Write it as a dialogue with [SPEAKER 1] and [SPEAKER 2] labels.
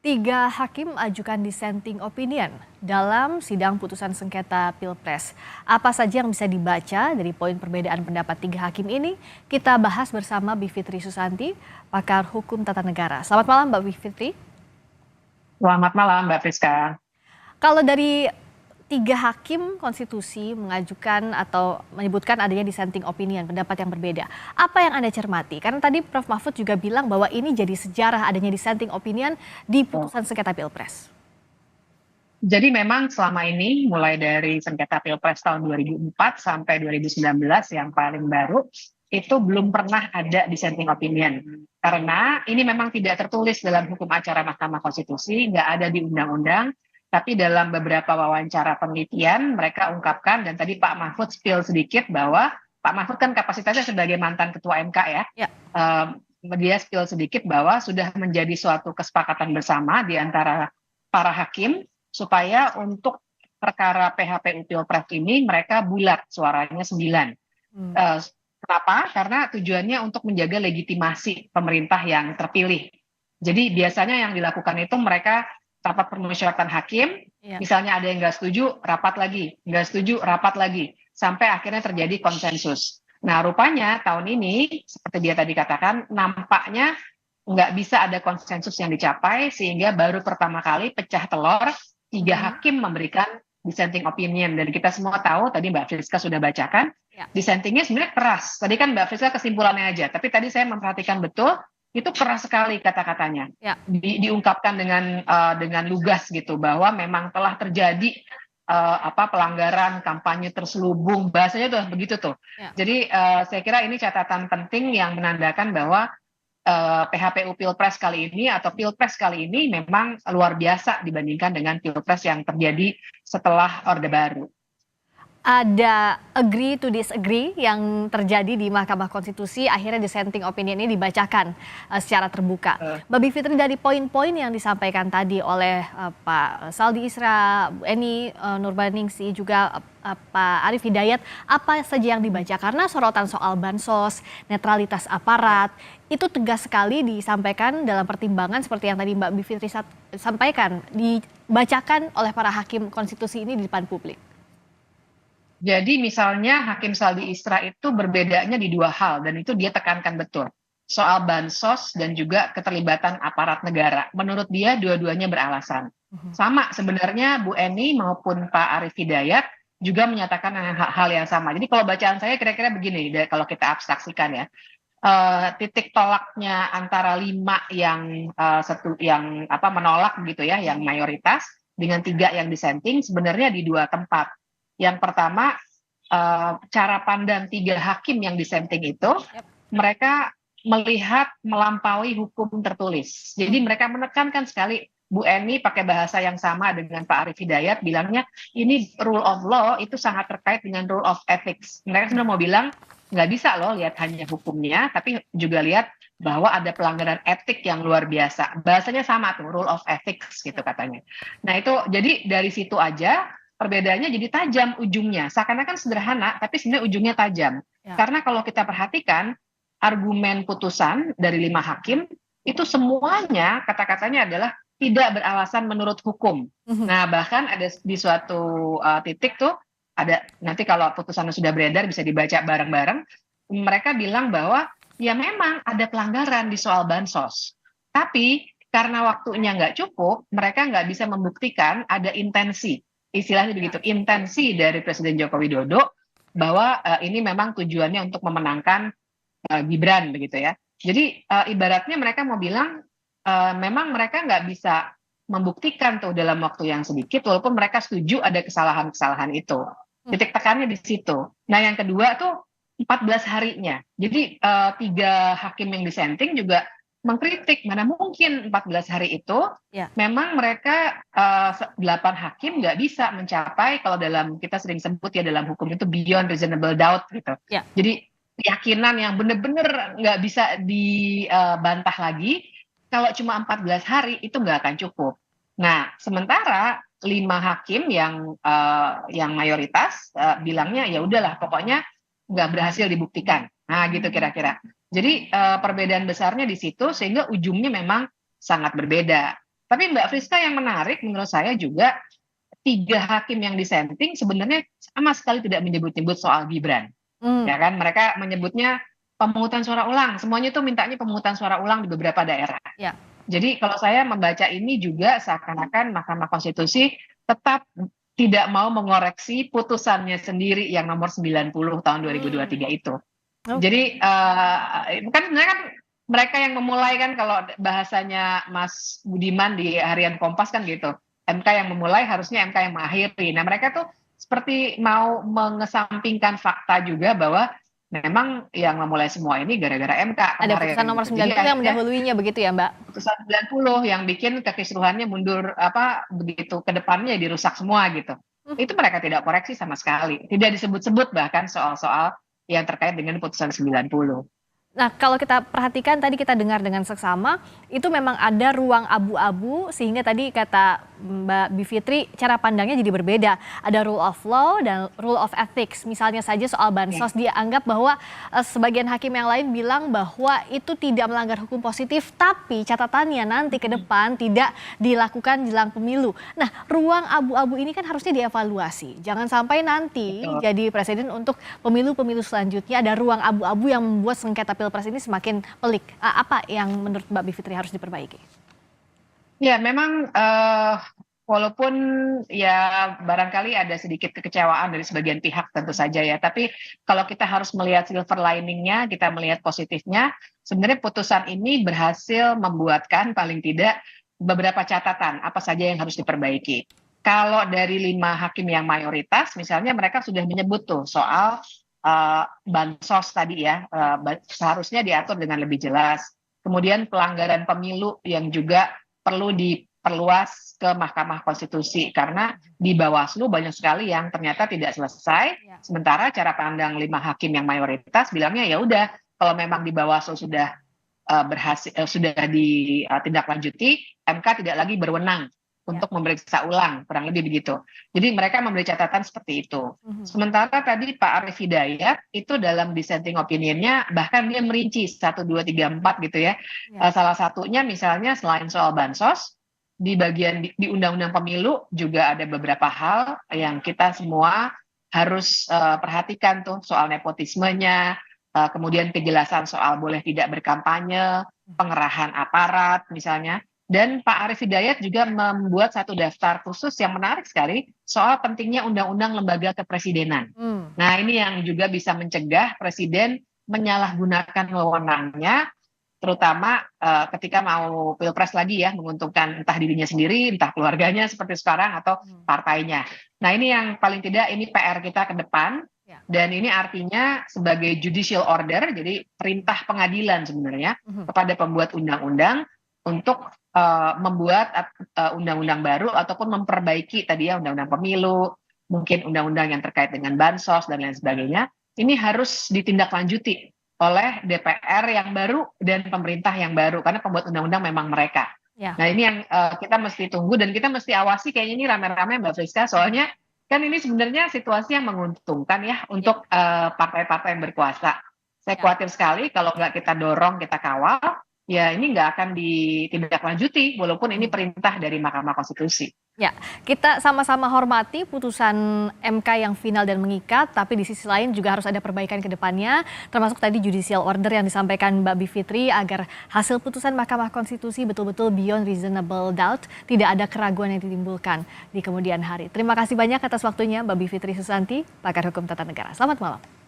[SPEAKER 1] Tiga hakim ajukan dissenting opinion dalam sidang putusan sengketa Pilpres. Apa saja yang bisa dibaca dari poin perbedaan pendapat tiga hakim ini? Kita bahas bersama Bivitri Susanti, pakar hukum tata negara. Selamat malam Mbak Bivitri.
[SPEAKER 2] Selamat malam, Mbak Friska.
[SPEAKER 1] Kalau dari tiga hakim konstitusi mengajukan atau menyebutkan adanya dissenting opinion, pendapat yang berbeda. Apa yang Anda cermati? Karena tadi Prof. Mahfud juga bilang bahwa ini jadi sejarah adanya dissenting opinion di putusan sengketa Pilpres.
[SPEAKER 2] Jadi memang selama ini, mulai dari sengketa Pilpres tahun 2004 sampai 2019 yang paling baru, itu belum pernah ada dissenting opinion. Karena ini memang tidak tertulis dalam hukum acara Mahkamah Konstitusi, nggak ada di undang-undang, tapi dalam beberapa wawancara penelitian mereka ungkapkan, dan tadi Pak Mahfud spill sedikit bahwa Pak Mahfud kan kapasitasnya sebagai mantan ketua MK ya.
[SPEAKER 1] Ya.
[SPEAKER 2] Dia spill sedikit bahwa sudah menjadi suatu kesepakatan bersama di antara para hakim supaya untuk perkara PHPU Pilpres ini mereka bulat suaranya 9. Kenapa? Karena tujuannya untuk menjaga legitimasi pemerintah yang terpilih. Jadi biasanya yang dilakukan itu mereka rapat permusyawaratan hakim, misalnya ada yang nggak setuju, rapat lagi, nggak setuju, rapat lagi, sampai akhirnya terjadi konsensus. Nah, rupanya tahun ini, seperti dia tadi katakan, nampaknya nggak bisa ada konsensus yang dicapai, sehingga baru pertama kali pecah telur, tiga hakim memberikan dissenting opinion. Dan kita semua tahu, tadi Mbak Friska sudah bacakan, dissentingnya sebenarnya keras. Tadi kan Mbak Friska kesimpulannya aja, tapi tadi saya memperhatikan betul, itu keras sekali kata-katanya. Diungkapkan dengan lugas gitu, bahwa memang telah terjadi pelanggaran, kampanye terselubung, bahasanya tuh begitu tuh. Jadi saya kira ini catatan penting yang menandakan bahwa PHPU Pilpres kali ini atau Pilpres kali ini memang luar biasa dibandingkan dengan Pilpres yang terjadi setelah Orde Baru.
[SPEAKER 1] Ada agree to disagree yang terjadi di Mahkamah Konstitusi, akhirnya dissenting opinion ini dibacakan secara terbuka. Mbak Bivitri, dari poin-poin yang disampaikan tadi oleh Pak Saldi Isra, Bu Eni Nurbaningsi, juga Pak Arief Hidayat, apa saja yang dibaca? Karena sorotan soal bansos, netralitas aparat, itu tegas sekali disampaikan dalam pertimbangan seperti yang tadi Mbak Bivitri sampaikan, dibacakan oleh para hakim konstitusi ini di depan publik.
[SPEAKER 2] Jadi misalnya Hakim Saldi Isra itu berbedanya di dua hal, dan itu dia tekankan betul. Soal bansos dan juga keterlibatan aparat negara. Menurut dia dua-duanya beralasan. Sama sebenarnya Bu Eni maupun Pak Arief Hidayat juga menyatakan hal yang sama. Jadi kalau bacaan saya kira-kira begini, kalau kita abstraksikan ya. Titik tolaknya antara 5 yang menolak gitu ya, yang mayoritas, dengan 3 yang dissenting sebenarnya di 2 tempat. Yang pertama, cara pandang 3 hakim yang dissenting itu, mereka melihat melampaui hukum tertulis. Jadi mereka menekankan sekali, Bu Eni pakai bahasa yang sama dengan Pak Arief Hidayat, bilangnya ini rule of law itu sangat terkait dengan rule of ethics. Mereka sudah mau bilang, nggak bisa loh lihat hanya hukumnya, tapi juga lihat bahwa ada pelanggaran etik yang luar biasa. Bahasanya sama tuh, rule of ethics gitu katanya. Nah itu, jadi dari situ aja, perbedaannya jadi tajam ujungnya. Seakan-akan sederhana, tapi sebenarnya ujungnya tajam. Karena kalau kita perhatikan, argumen putusan dari 5 hakim, itu semuanya kata-katanya adalah tidak beralasan menurut hukum. Nah, bahkan ada di suatu titik tuh, ada nanti kalau putusannya sudah beredar bisa dibaca bareng-bareng, mereka bilang bahwa ya memang ada pelanggaran di soal bansos. Tapi karena waktunya nggak cukup, mereka nggak bisa membuktikan ada intensi. Istilahnya begitu, intensi dari Presiden Joko Widodo bahwa ini memang tujuannya untuk memenangkan Gibran begitu ya. Jadi ibaratnya mereka mau bilang memang mereka nggak bisa membuktikan tuh dalam waktu yang sedikit, walaupun mereka setuju ada kesalahan-kesalahan itu. Titik tekannya di situ. Nah yang kedua tuh 14 harinya. Jadi 3 hakim yang dissenting juga mengkritik, mana mungkin 14 hari itu memang mereka 8 hakim nggak bisa mencapai, kalau dalam kita sering sebut ya dalam hukum itu beyond reasonable doubt gitu. Jadi keyakinan yang benar-benar nggak bisa dibantah lagi, kalau cuma 14 hari itu nggak akan cukup. Nah sementara 5 hakim yang mayoritas bilangnya ya udahlah pokoknya nggak berhasil dibuktikan. Nah gitu kira-kira. Jadi perbedaan besarnya di situ, sehingga ujungnya memang sangat berbeda. Tapi Mbak Friska, yang menarik menurut saya juga 3 hakim yang dissenting sebenarnya sama sekali tidak menyebut-nyebut soal Gibran.
[SPEAKER 1] Hmm,
[SPEAKER 2] Ya kan, mereka menyebutnya pemungutan suara ulang. Semuanya itu mintanya pemungutan suara ulang di beberapa daerah.
[SPEAKER 1] ya.
[SPEAKER 2] Jadi kalau saya membaca ini juga seakan-akan Mahkamah Konstitusi tetap tidak mau mengoreksi putusannya sendiri yang nomor 90 tahun 2023
[SPEAKER 1] Hmm,
[SPEAKER 2] itu.
[SPEAKER 1] oke.
[SPEAKER 2] Jadi kan sebenarnya kan mereka yang memulai, kan kalau bahasanya Mas Budiman di Harian Kompas kan gitu. MK yang memulai, harusnya MK yang mengakhiri. Nah, mereka tuh seperti mau mengesampingkan fakta juga bahwa memang yang memulai semua ini gara-gara MK
[SPEAKER 1] Ada putusan
[SPEAKER 2] kemarin
[SPEAKER 1] nomor
[SPEAKER 2] gitu. Jadi
[SPEAKER 1] 90 yang
[SPEAKER 2] akhirnya
[SPEAKER 1] mendahuluinya begitu ya, Mbak?
[SPEAKER 2] putusan 90 yang bikin kekisruhannya mundur apa begitu ke depannya dirusak semua gitu. Itu mereka tidak koreksi sama sekali. Tidak disebut-sebut bahkan soal-soal yang terkait dengan putusan 90.
[SPEAKER 1] Nah, kalau kita perhatikan tadi kita dengar dengan seksama, itu memang ada ruang abu-abu sehingga tadi kata Mbak Bivitri cara pandangnya jadi berbeda. Ada rule of law dan rule of ethics. Misalnya saja soal
[SPEAKER 2] Ya,
[SPEAKER 1] bansos dia anggap bahwa sebagian hakim yang lain bilang bahwa itu tidak melanggar hukum positif, tapi catatannya nanti ke depan tidak dilakukan jelang pemilu. Nah, ruang abu-abu ini kan harusnya dievaluasi. Jangan sampai nanti
[SPEAKER 2] betul.
[SPEAKER 1] jadi presiden untuk pemilu-pemilu selanjutnya ada ruang abu-abu yang membuat sengketa pilpres ini semakin pelik. Apa yang menurut Mbak Bivitri harus diperbaiki?
[SPEAKER 2] Ya, memang walaupun ya barangkali ada sedikit kekecewaan dari sebagian pihak tentu saja ya, tapi kalau kita harus melihat silver liningnya, kita melihat positifnya, sebenarnya putusan ini berhasil membuatkan paling tidak beberapa catatan apa saja yang harus diperbaiki. Kalau dari 5 hakim yang mayoritas, misalnya mereka sudah menyebut tuh soal bansos tadi ya,
[SPEAKER 1] Ya.
[SPEAKER 2] seharusnya diatur dengan lebih jelas. Kemudian pelanggaran pemilu yang juga perlu diperluas ke Mahkamah Konstitusi karena di Bawaslu banyak sekali yang ternyata tidak selesai.
[SPEAKER 1] Ya.
[SPEAKER 2] Sementara cara pandang 5 hakim yang mayoritas bilangnya ya udah, kalau memang di Bawaslu sudah berhasil, sudah ditindaklanjuti, MK tidak lagi berwenang
[SPEAKER 1] Ya.
[SPEAKER 2] untuk memeriksa ulang, kurang lebih begitu. Jadi mereka memberi catatan seperti itu.
[SPEAKER 1] Mhm.
[SPEAKER 2] Sementara tadi Pak Arief Hidayat itu dalam dissenting opinion-nya bahkan dia merinci 1, 2, 3, 4 gitu ya.
[SPEAKER 1] Ya.
[SPEAKER 2] Salah satunya misalnya selain soal bansos, di bagian di Undang-Undang Pemilu juga ada beberapa hal yang kita semua harus perhatikan tuh, soal nepotismenya, kemudian kejelasan soal boleh tidak berkampanye, pengerahan aparat misalnya. Dan Pak Arief Hidayat juga membuat satu daftar khusus yang menarik sekali soal pentingnya undang-undang lembaga kepresidenan.
[SPEAKER 1] Hmm.
[SPEAKER 2] Nah, ini yang juga bisa mencegah presiden menyalahgunakan wewenangnya, terutama ketika mau pilpres lagi ya, menguntungkan entah dirinya sendiri, entah keluarganya seperti sekarang, atau
[SPEAKER 1] Hmm.
[SPEAKER 2] partainya. Nah, ini yang paling tidak ini PR kita ke depan,
[SPEAKER 1] Ya.
[SPEAKER 2] dan ini artinya sebagai judicial order, jadi perintah pengadilan sebenarnya
[SPEAKER 1] Mhm.
[SPEAKER 2] kepada pembuat undang-undang untuk membuat undang-undang baru ataupun memperbaiki tadi ya undang-undang pemilu, mungkin undang-undang yang terkait dengan bansos dan lain sebagainya. Ini harus ditindaklanjuti oleh DPR yang baru dan pemerintah yang baru karena pembuat undang-undang memang mereka.
[SPEAKER 1] Ya.
[SPEAKER 2] Nah, ini yang kita mesti tunggu dan kita mesti awasi kayaknya ini rame-rame Mbak Friska, soalnya kan ini sebenarnya situasi yang menguntungkan ya
[SPEAKER 1] Ya.
[SPEAKER 2] untuk partai-partai yang berkuasa. Saya
[SPEAKER 1] Ya.
[SPEAKER 2] khawatir sekali kalau nggak kita dorong, kita kawal, ya ini nggak akan ditindaklanjuti walaupun ini
[SPEAKER 1] Mhm.
[SPEAKER 2] perintah dari Mahkamah Konstitusi.
[SPEAKER 1] Ya, kita sama-sama hormati putusan MK yang final dan mengikat, tapi di sisi lain juga harus ada perbaikan ke depannya, termasuk tadi judicial order yang disampaikan Mbak Bivitri agar hasil putusan Mahkamah Konstitusi betul-betul beyond reasonable doubt, tidak ada keraguan yang ditimbulkan di kemudian hari. Terima kasih banyak atas waktunya Mbak Bivitri Susanti, pakar hukum tata negara. Selamat malam.